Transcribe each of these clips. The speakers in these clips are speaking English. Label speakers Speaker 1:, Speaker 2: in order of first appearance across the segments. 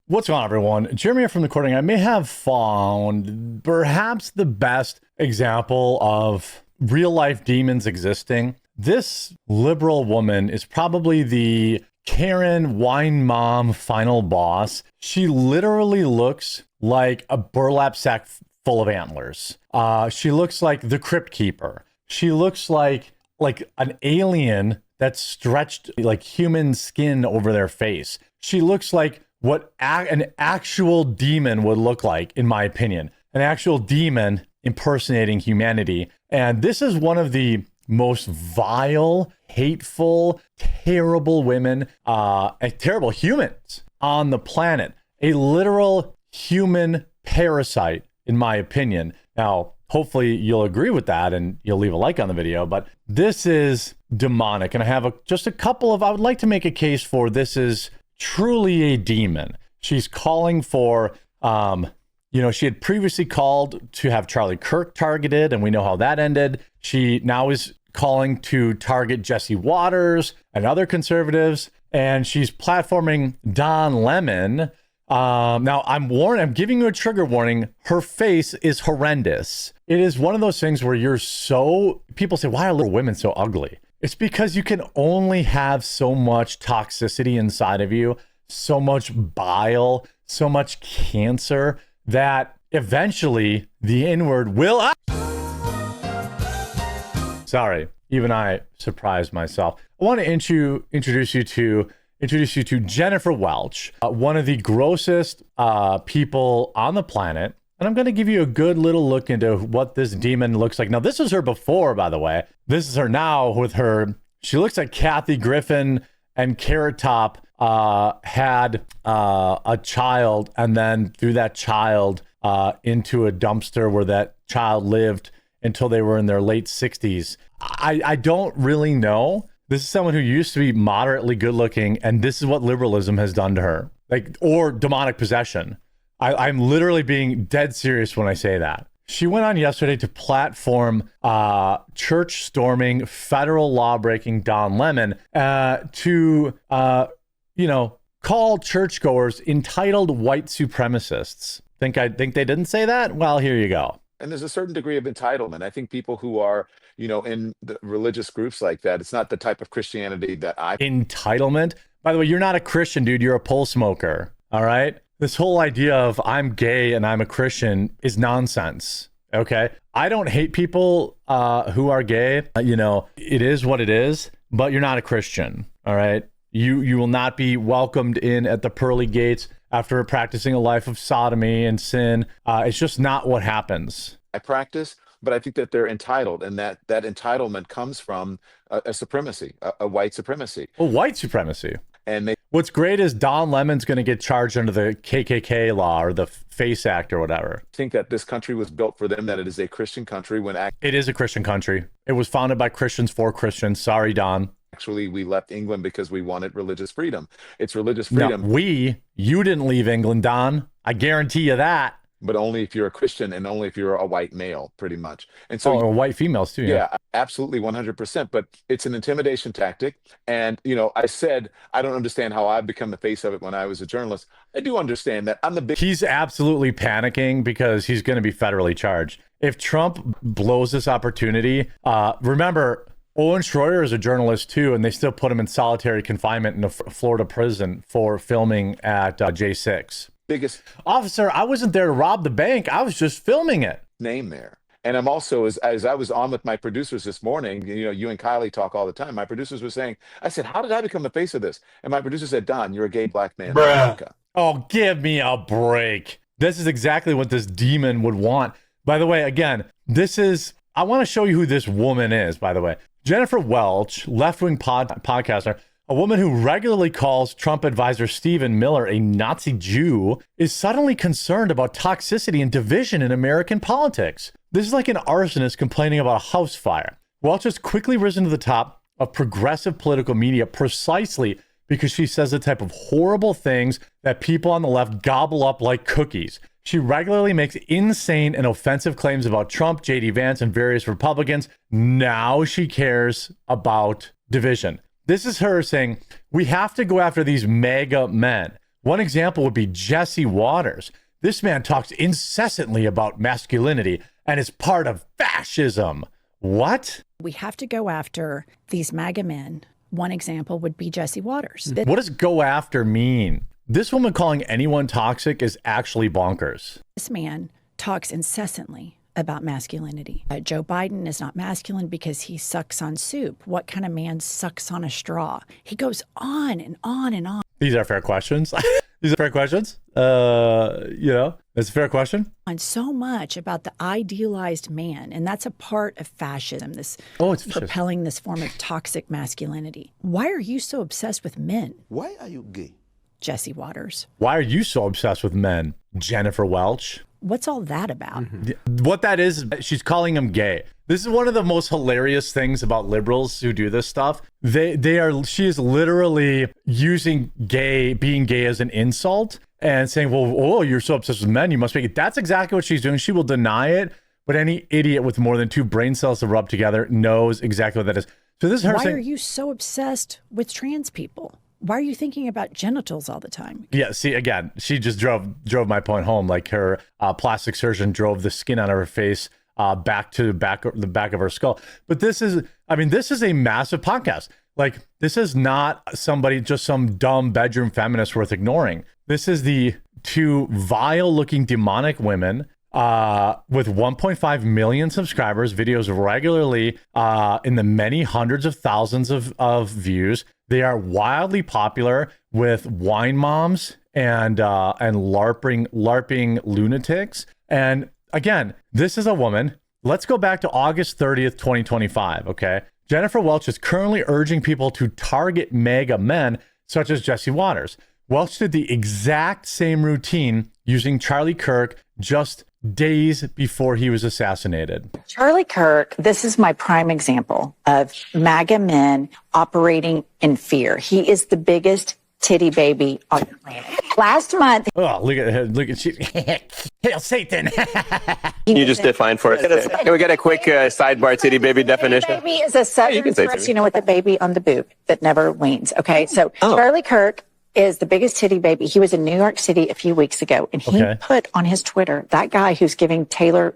Speaker 1: What's going on, everyone? Jeremy here from the recording. I may have found perhaps the best example of real life demons existing. This liberal woman is probably the Karen wine mom final boss. She literally looks like a burlap sack full of antlers. She looks like the Crypt Keeper. She looks like an alien that's stretched like human skin over their face. She looks like what an actual demon would look like, in my opinion. An actual demon impersonating humanity. And this is one of the most vile, hateful, terrible women, terrible humans on the planet. A literal human parasite, in my opinion. Now, hopefully you'll agree with that and you'll leave a like on the video, but this is demonic. And I have I would like to make a case for this is truly a demon. She's calling for, she had previously called to have Charlie Kirk targeted, and we know how that ended. She now is calling to target Jesse Waters and other conservatives, and she's platforming Don Lemon. Now I'm giving you a trigger warning. Her face is horrendous. It is one of those things where people say, why are little women so ugly? It's because you can only have so much toxicity inside of you, so much bile, so much cancer that eventually the inward will. Sorry, even I surprised myself. I want to introduce you to Jennifer Welch, one of the grossest people on the planet. And I'm going to give you a good little look into what this demon looks like. Now, this is her before, by the way. This is her now with her. She looks like Kathy Griffin and Carrot Top had a child and then threw that child into a dumpster where that child lived until they were in their late 60s. I don't really know. This is someone who used to be moderately good looking, and this is what liberalism has done to her, or demonic possession. I'm literally being dead serious when I say that. She went on yesterday to platform church storming, federal law breaking Don Lemon to call churchgoers entitled white supremacists. Think they didn't say that? Well, here you go.
Speaker 2: And there's a certain degree of entitlement. I think people who are, in the religious groups like that, it's not the type of Christianity that
Speaker 1: Entitlement? By the way, you're not a Christian, dude. You're a pole smoker. All right? This whole idea of I'm gay and I'm a Christian is nonsense. Okay? I don't hate people who are gay. It is what it is, but you're not a Christian. All right? You will not be welcomed in at the pearly gates after practicing a life of sodomy and sin. It's just not what happens.
Speaker 2: I practice, but I think that they're entitled, and that entitlement comes from a supremacy, a white supremacy.
Speaker 1: Well, white supremacy.
Speaker 2: And
Speaker 1: what's great is Don Lemon's going to get charged under the KKK law or the FACE Act or whatever.
Speaker 2: Think that this country was built for them, that it is a Christian country.
Speaker 1: It is a Christian country. It was founded by Christians for Christians. Sorry, Don.
Speaker 2: Actually, we left England because we wanted religious freedom. It's religious freedom.
Speaker 1: No, you didn't leave England, Don. I guarantee you that.
Speaker 2: But only if you're a Christian and only if you're a white male, pretty much. And so,
Speaker 1: white females too.
Speaker 2: Yeah, absolutely, 100%. But it's an intimidation tactic. And, I said, I don't understand how I've become the face of it when I was a journalist. I do understand that I'm the big.
Speaker 1: He's absolutely panicking because he's going to be federally charged. If Trump blows this opportunity, remember, Owen Schroyer is a journalist too, and they still put him in solitary confinement in a Florida prison for filming at J6.
Speaker 2: Biggest
Speaker 1: officer, I wasn't there to rob the bank. I was just filming it.
Speaker 2: Name there. And I'm also, as I was on with my producers this morning, you and Kylie talk all the time. My producers were saying, I said, how did I become the face of this? And my producer said, Don, you're a gay black man in America.
Speaker 1: Oh, give me a break. This is exactly what this demon would want. By the way, again, I want to show you who this woman is, by the way. Jennifer Welch, left-wing podcaster, a woman who regularly calls Trump advisor Stephen Miller a Nazi Jew, is suddenly concerned about toxicity and division in American politics. This is like an arsonist complaining about a house fire. Welch has quickly risen to the top of progressive political media precisely because she says the type of horrible things that people on the left gobble up like cookies. She regularly makes insane and offensive claims about Trump, J.D. Vance, and various Republicans. Now she cares about division. This is her saying, we have to go after these MAGA men. One example would be Jesse Waters. This man talks incessantly about masculinity and is part of fascism. What?
Speaker 3: We have to go after these MAGA men. One example would be Jesse Waters.
Speaker 1: What does go after mean? This woman calling anyone toxic is actually bonkers.
Speaker 3: This man talks incessantly about masculinity. Joe Biden is not masculine because he sucks on soup. What kind of man sucks on a straw? He goes on and on and on.
Speaker 1: These are fair questions. These are fair questions. It's a fair question.
Speaker 3: On so much about the idealized man, and that's a part of fascism, this propelling this form of toxic masculinity. Why are you so obsessed with men?
Speaker 4: Why are you gay?
Speaker 3: Jesse Waters.
Speaker 1: Why are you so obsessed with men? Jennifer Welch.
Speaker 3: What's all that about?
Speaker 1: What that is, she's calling him gay. This is one of the most hilarious things about liberals who do this stuff. She is literally using being gay as an insult and saying, well, oh, you're so obsessed with men, you must be gay. That's exactly what she's doing. She will deny it, but any idiot with more than 2 brain cells to rub together knows exactly what that is. So this is her saying,
Speaker 3: why are you so obsessed with trans people? Why are you thinking about genitals all the time?
Speaker 1: Yeah, see, again, she just drove my point home. Like her plastic surgeon drove the skin out of her face back to the back of her skull. But this is a massive podcast. Like, this is not just some dumb bedroom feminist worth ignoring. This is the 2 vile-looking demonic women with 1.5 million subscribers, videos regularly in the many hundreds of thousands of views. They are wildly popular with wine moms and LARPing lunatics. And again, this is a woman. Let's go back to August 30th, 2025, okay? Jennifer Welch is currently urging people to target MAGA men such as Jesse Waters. Welch did the exact same routine using Charlie Kirk just days before he was assassinated.
Speaker 5: Charlie Kirk, this is my prime example of MAGA men operating in fear. He is the biggest titty baby on the planet. Last month.
Speaker 1: Oh, look at she. Hail Satan.
Speaker 6: You just defined for us. Can we get a quick sidebar titty baby definition?
Speaker 5: Titty baby is a southern express, with the baby on the boob that never weans. Okay, so Charlie Kirk is the biggest titty baby. He was in New York City a few weeks ago, and he put on his Twitter, that guy who's giving Taylor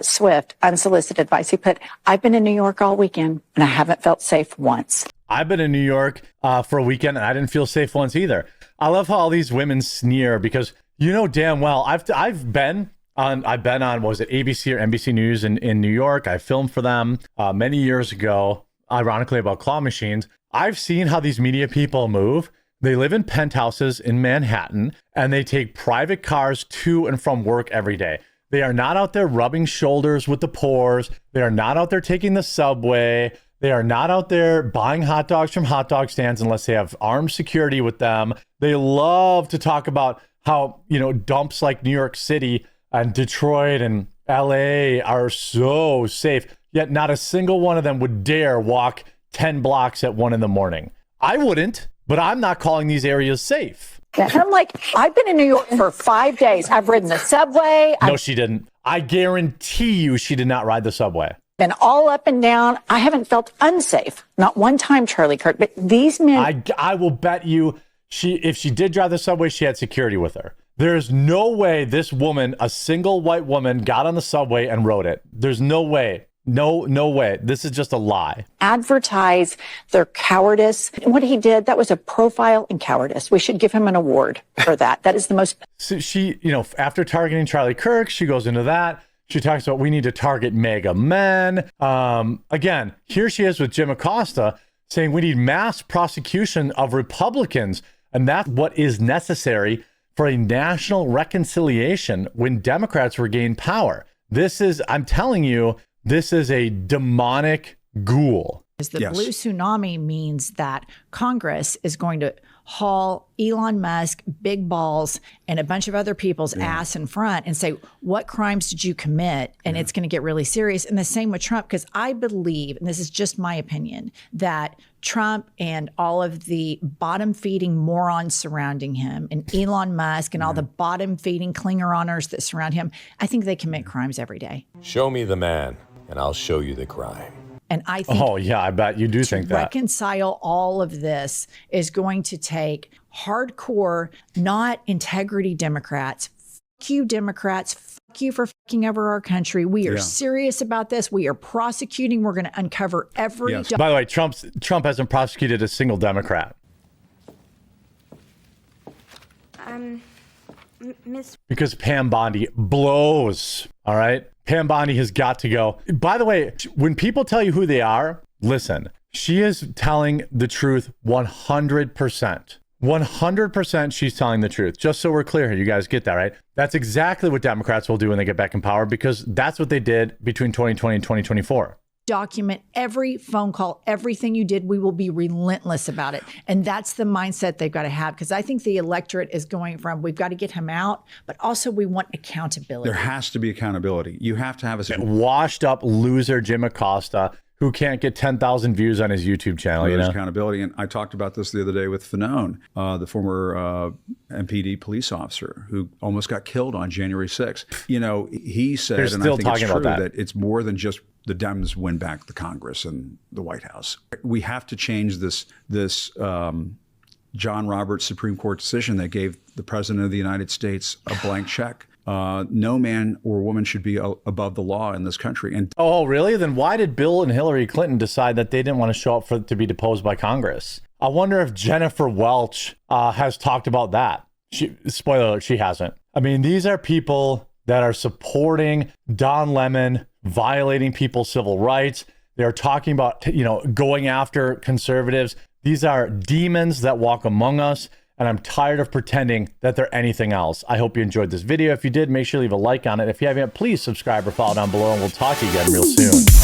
Speaker 5: Swift unsolicited advice, he put, I've been in New York all weekend, and I haven't felt safe once.
Speaker 1: I've been in New York for a weekend, and I didn't feel safe once either. I love how all these women sneer because you know damn well I've been on was it ABC or NBC News in New York. I filmed for them many years ago, ironically, about claw machines. I've seen how these media people move. They live in penthouses in Manhattan, and they take private cars to and from work every day. They are not out there rubbing shoulders with the poors. They are not out there taking the subway. They are not out there buying hot dogs from hot dog stands unless they have armed security with them. They love to talk about how, dumps like New York City and Detroit and LA are so safe, yet not a single one of them would dare walk 10 blocks at 1 a.m. I wouldn't. But I'm not calling these areas safe.
Speaker 5: And I'm like, I've been in New York for 5 days. I've ridden the subway.
Speaker 1: No, she didn't. I guarantee you she did not ride the subway.
Speaker 5: Been all up and down. I haven't felt unsafe. Not one time, Charlie Kirk. But these men.
Speaker 1: I will bet you if she did drive the subway, she had security with her. There's no way this woman, a single white woman, got on the subway and rode it. There's no way. No way. This is just a lie.
Speaker 5: Advertise their cowardice. And what he did, that was a profile in cowardice. We should give him an award for that. That is the most.
Speaker 1: So she, after targeting Charlie Kirk, she goes into that. She talks about we need to target MAGA men. Again, here she is with Jim Acosta saying we need mass prosecution of Republicans. And that's what is necessary for a national reconciliation when Democrats regain power. I'm telling you, this is a demonic ghoul.
Speaker 3: The blue tsunami means that Congress is going to haul Elon Musk, big balls, and a bunch of other people's ass in front and say, what crimes did you commit? And it's going to get really serious. And the same with Trump, because I believe, and this is just my opinion, that Trump and all of the bottom-feeding morons surrounding him and Elon Musk and all the bottom-feeding Klingeroners that surround him, I think they commit crimes every day.
Speaker 7: Show me the man, and I'll show you the crime.
Speaker 3: And I think
Speaker 1: I bet you do think that.
Speaker 3: Reconcile all of this is going to take hardcore, not integrity Democrats. Fuck you, Democrats. Fuck you for fucking over our country. We are serious about this. We are prosecuting. We're going to uncover every.
Speaker 1: Yes. By the way, Trump hasn't prosecuted a single Democrat. Because Pam Bondi blows. All right. Pam Bondi has got to go. By the way, when people tell you who they are, listen, she is telling the truth 100%. 100% she's telling the truth. Just so we're clear here, you guys get that, right? That's exactly what Democrats will do when they get back in power, because that's what they did between 2020 and 2024.
Speaker 3: Document every phone call, everything you did. We will be relentless about it. And that's the mindset they've got to have, because I think the electorate is going from, we've got to get him out, but also we want accountability.
Speaker 4: There has to be accountability. You have to have a
Speaker 1: washed up loser Jim Acosta who can't get 10,000 views on his YouTube channel.
Speaker 4: There's accountability. And I talked about this the other day with Fanone, the former MPD police officer who almost got killed on January 6th. You know, he said, and I think it's true, that it's more than just the Dems win back the Congress and the White House. We have to change this John Roberts Supreme Court decision that gave the President of the United States a blank check. No man or woman should be above the law in this country. And
Speaker 1: oh, really? Then why did Bill and Hillary Clinton decide that they didn't want to show up to be deposed by Congress? I wonder if Jennifer Welch has talked about that. Spoiler alert, she hasn't. I mean, these are people that are supporting Don Lemon, violating people's civil rights. They're talking about, going after conservatives. These are demons that walk among us. And I'm tired of pretending that they're anything else. I hope you enjoyed this video. If you did, make sure to leave a like on it. If you haven't yet, please subscribe or follow down below, and we'll talk to you again real soon.